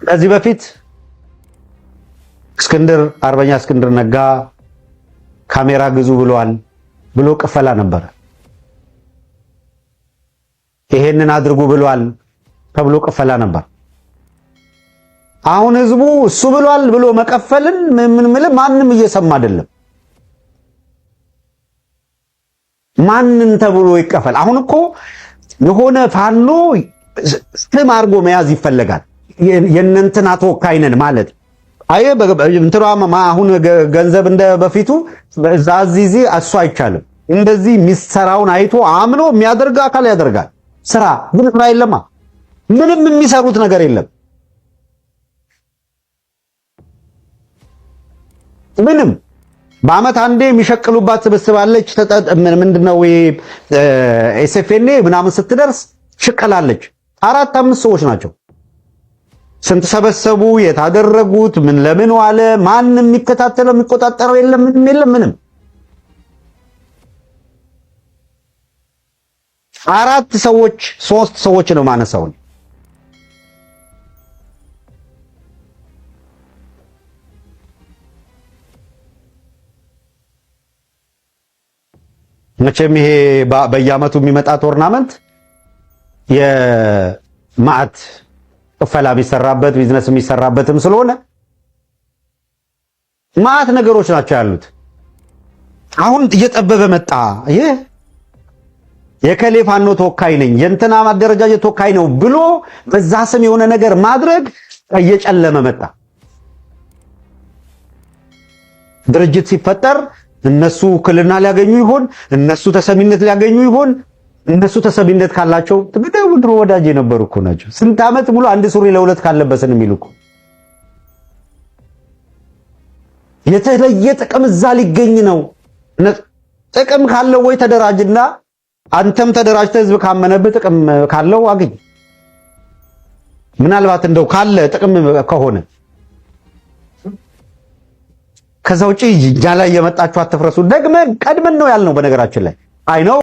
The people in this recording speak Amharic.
ከዚህ በፊት አርበኛ እስክንድር ነጋ ካሜራ ግዙ ብሏል ብሎ ቅፈላ ነበር። ይሄንን አድርጉ ብሏል ተብሎ ቅፈላ ነበር። አሁን ህዝቡ እሱ ብሏል ብሎ መቀፈልን ማንም እየሰማ አይደለም። ማንን ተብሎ ይቀፈል? አሁን እኮ የሆነ ፋኖ ስም አድርጎ መያዝ ይፈለጋል። የእነንትና ተወካይ ነን ማለት አየ እንትራማ አሁን ገንዘብ እንደ በፊቱ ዛዚዚ እሱ አይቻልም። እንደዚህ ሚሰራውን አይቶ አምኖ የሚያደርግ አካል ያደርጋል። ስራ ግን ስራ የለማ። ምንም የሚሰሩት ነገር የለም። ምንም በአመት አንዴ የሚሸቅሉባት ስብስባለች። ምንድነው ኤስኤፍኤንኤ ምናምን ስትደርስ ሽቀላለች። 4-5 ሰዎች ናቸው። ስንት ሰበሰቡ? የታደረጉት ምን ለምን ዋለ? ማንም የሚከታተለው የሚቆጣጠረው የለም። ምንም 4 ሰዎች 3 ሰዎች ነው ማነሳው። መቼም ይሄ በየአመቱ የሚመጣ ቶርናመንት የማዕት ቅፈላ የሚሰራበት ቢዝነስ የሚሰራበትም ስለሆነ ማዕት ነገሮች ናቸው ያሉት። አሁን እየጠበበ መጣ። ይሄ የከሌ ፋኖ ተወካይ ነኝ የእንትና ማደረጃጀት ተወካይ ነው ብሎ በዛ ስም የሆነ ነገር ማድረግ እየጨለመ መጣ። ድርጅት ሲፈጠር እነሱ ክልና ሊያገኙ ይሆን? እነሱ ተሰሚነት ሊያገኙ ይሆን? እነሱ ተሰሚነት ካላቸው ትግደው ድሮ ወዳጅ የነበሩ እኮ ናቸው። ስንት ዓመት ሙሉ አንድ ሱሪ ለሁለት ካለበሰን የሚሉ እኮ የተለየ ጥቅም እዛ ሊገኝ ነው። ጥቅም ካለው ወይ ተደራጅና አንተም ተደራጅተህ ህዝብ ካመነብህ ጥቅም ካለው አግኝ። ምናልባት እንደው ካለ ጥቅም ከሆነ ከዛው ጪ ጃላ የመጣችሁ አትፍረሱ። ደግመን ቀድመን ነው ያልነው። በነገራችን ላይ አይ ነው